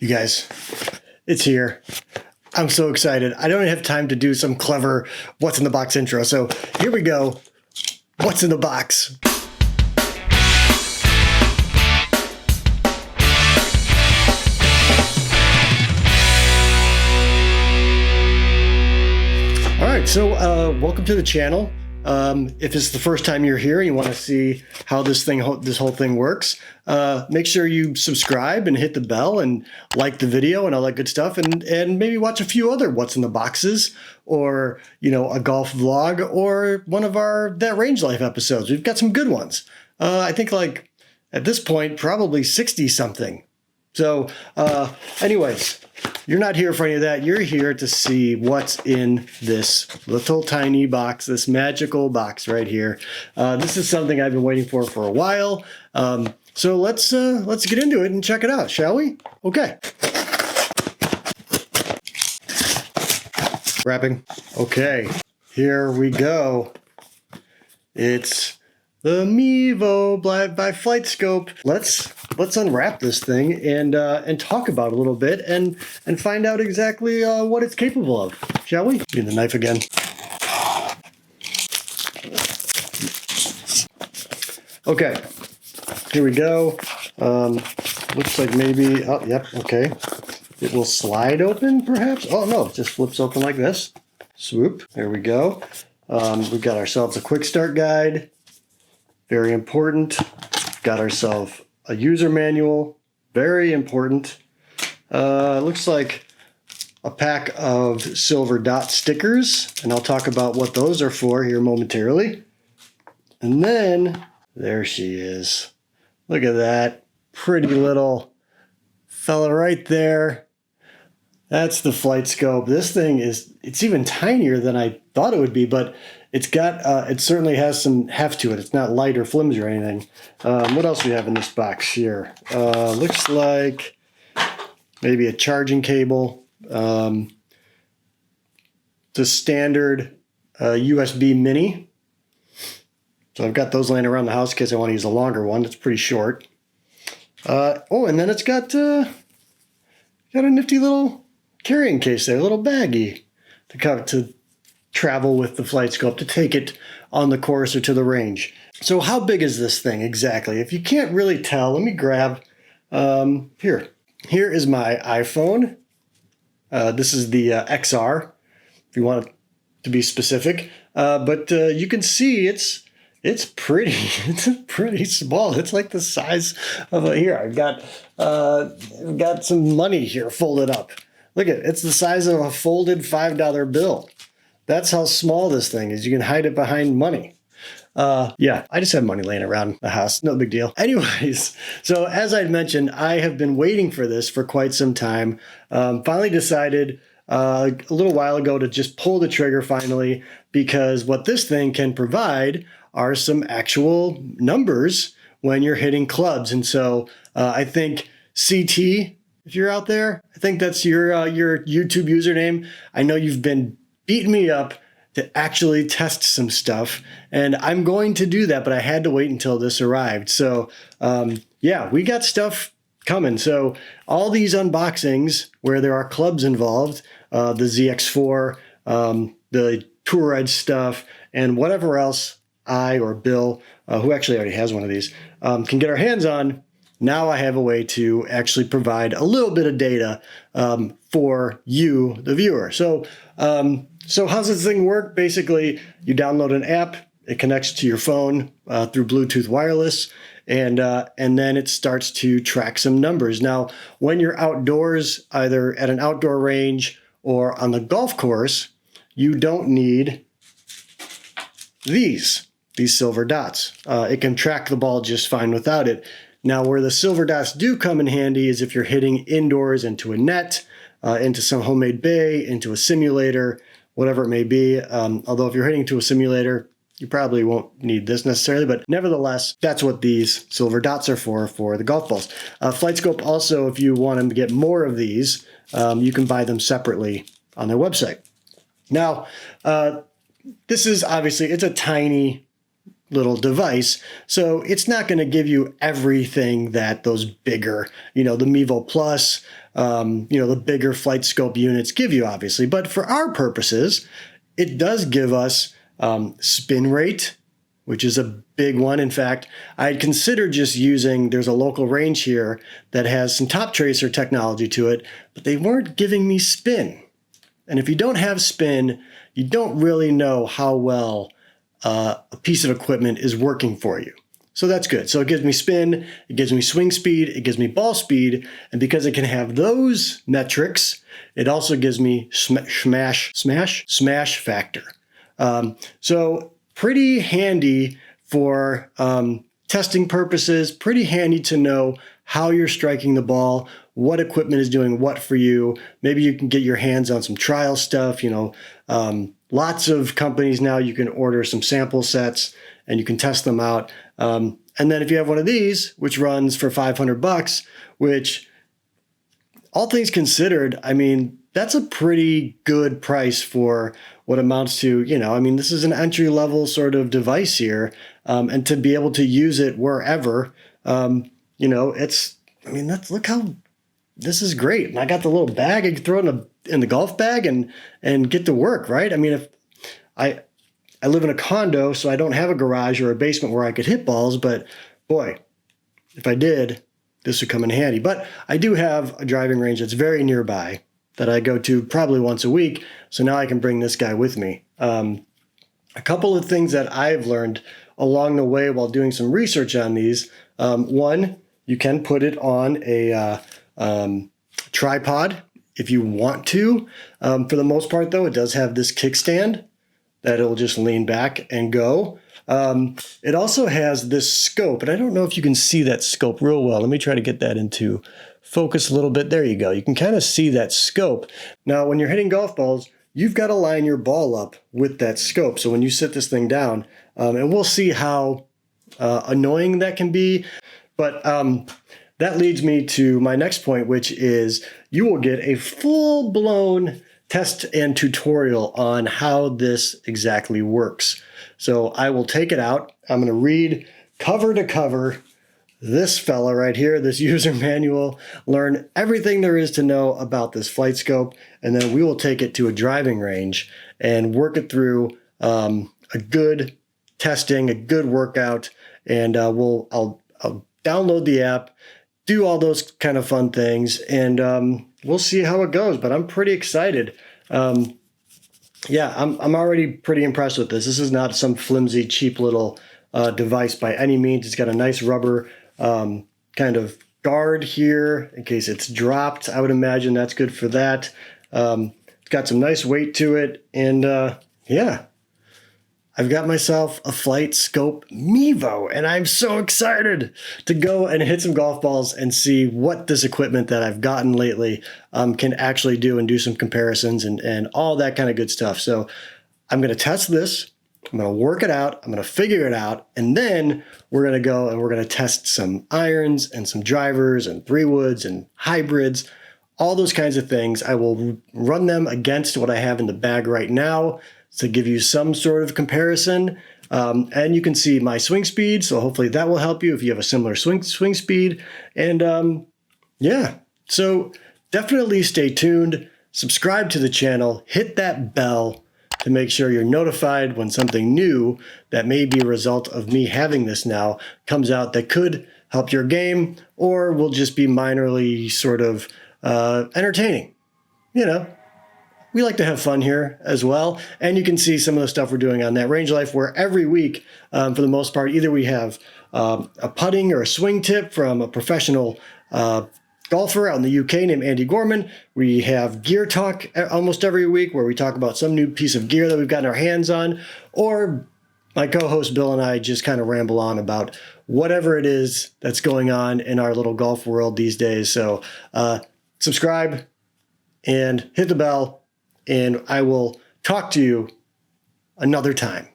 You guys, it's here. I'm so excited. I don't even have time to do some clever what's in the box intro. So here we go. What's in the box? All right, so welcome to the channel. If it's the first time you're here and you want to see how this whole thing works, make sure you subscribe and hit the bell and like the video and all that good stuff, and maybe watch a few other what's in the boxes, or a golf vlog, or one of our That Range Life episodes. We've got some good ones. I think like at this point probably 60 something. So anyways, you're not here for any of that. You're here to see what's in this little tiny box, this magical box right here. This is something I've been waiting for a while. So let's get into it and check it out, shall we? Okay. Wrapping. Okay, here we go. It's the Mevo by Flightscope. Let's unwrap this thing and talk about it a little bit and find out exactly what it's capable of, shall we? Need the knife again. Okay, here we go. Looks like maybe, oh, yep, okay. It will slide open, perhaps? Oh, no, it just flips open like this. Swoop, there we go. We've got ourselves a quick start guide. Very important. Got ourselves a user manual. Very important. Looks like a pack of silver dot stickers, and I'll talk about what those are for here momentarily. And then, there she is. Look at that pretty little fella right there. That's the Flightscope. This thing it's even tinier than I thought it would be, but it's got, it certainly has some heft to it. It's not light or flimsy or anything. What else do we have in this box here? Looks like maybe a charging cable. It's a standard USB mini. So I've got those laying around the house in case I want to use a longer one. It's pretty short. Oh, and then it's got a nifty little carrying case there, a little baggie to travel with the Flightscope, to take it on the course or to the range. So how big is this thing exactly? If you can't really tell, let me grab, here. Here is my iPhone. This is the XR, if you want to be specific. But you can see it's pretty small. It's like the size of here. I've got some money here folded up. Look at it. It's the size of a folded $5 bill. That's how small this thing is. You can hide it behind money. Yeah, I just have money laying around the house. No big deal. Anyways, so as I mentioned, I have been waiting for this for quite some time. Finally decided a little while ago to just pull the trigger finally, because what this thing can provide are some actual numbers when you're hitting clubs. And so I think CT, if you're out there, I think that's your YouTube username. I know you've been beating me up to actually test some stuff, and I'm going to do that, but I had to wait until this arrived. So yeah, we got stuff coming. So all these unboxings where there are clubs involved, the ZX4, the Tour Edge stuff, and whatever else I or Bill, who actually already has one of these, can get our hands on. Now I have a way to actually provide a little bit of data for you, the viewer. So how's this thing work? Basically, you download an app. It connects to your phone through Bluetooth wireless, and then it starts to track some numbers. Now, when you're outdoors, either at an outdoor range or on the golf course, you don't need these silver dots. It can track the ball just fine without it. Now, where the silver dots do come in handy is if you're hitting indoors into a net, into some homemade bay, into a simulator, whatever it may be. Although if you're hitting to a simulator, you probably won't need this necessarily, but nevertheless, that's what these silver dots are for the golf balls. Flightscope also, if you want to get more of these, you can buy them separately on their website. Now, this is obviously, it's a tiny little device. So it's not going to give you everything that those bigger, the Mevo Plus, the bigger Flightscope units give you, obviously. But for our purposes, it does give us spin rate, which is a big one. In fact, I'd consider just using, there's a local range here that has some top tracer technology to it, but they weren't giving me spin. And if you don't have spin, you don't really know how well a piece of equipment is working for you. So that's good. So it gives me spin, it gives me swing speed, it gives me ball speed, and because it can have those metrics, it also gives me smash factor. So pretty handy for testing purposes, pretty handy to know how you're striking the ball, what equipment is doing what for you. Maybe you can get your hands on some trial stuff, lots of companies now, you can order some sample sets and you can test them out. And then if you have one of these, which runs for $500, which all things considered, I mean, that's a pretty good price for what amounts to, this is an entry-level sort of device here. And to be able to use it wherever, look how, this is great. And I got the little bag, I can throw it in the golf bag and get to work, right? I mean, if I live in a condo, so I don't have a garage or a basement where I could hit balls, but boy, if I did, this would come in handy. But I do have a driving range that's very nearby that I go to probably once a week, so now I can bring this guy with me. A couple of things that I've learned along the way while doing some research on these. One, you can put it on a tripod if you want to. For the most part, though, it does have this kickstand that it'll just lean back and go. It also has this scope, and I don't know if you can see that scope real well. Let me try to get that into focus a little bit. There you go. You can kind of see that scope. Now, when you're hitting golf balls, you've got to line your ball up with that scope. So when you sit this thing down, and we'll see how annoying that can be, but that leads me to my next point, which is you will get a full-blown test and tutorial on how this exactly works. So I will take it out. I'm going to read cover to cover this fella right here, this user manual, learn everything there is to know about this Flightscope, and then we will take it to a driving range and work it through a good testing, a good workout, and I'll download the app, do all those kind of fun things, and we'll see how it goes. But I'm pretty excited. Yeah, I'm already pretty impressed with this. This is not some flimsy, cheap little device by any means. It's got a nice rubber kind of guard here in case it's dropped. I would imagine that's good for that. It's got some nice weight to it, and yeah, I've got myself a Flightscope Mevo, and I'm so excited to go and hit some golf balls and see what this equipment that I've gotten lately can actually do, and do some comparisons and all that kind of good stuff. So I'm going to test this. I'm going to work it out. I'm going to figure it out. And then we're going to go and we're going to test some irons and some drivers and 3-woods and hybrids, all those kinds of things. I will run them against what I have in the bag right now to give you some sort of comparison. And you can see my swing speed. So hopefully that will help you if you have a similar swing speed. And yeah, so definitely stay tuned. Subscribe to the channel. Hit that bell to make sure you're notified when something new that may be a result of me having this now comes out that could help your game or will just be minorly sort of entertaining. We like to have fun here as well. And you can see some of the stuff we're doing on that Range Life, where every week, for the most part, either we have a putting or a swing tip from a professional golfer out in the UK named Andy Gorman. We have gear talk almost every week where we talk about some new piece of gear that we've gotten our hands on, or my co-host Bill and I just kind of ramble on about whatever it is that's going on in our little golf world these days. So subscribe and hit the bell, and I will talk to you another time.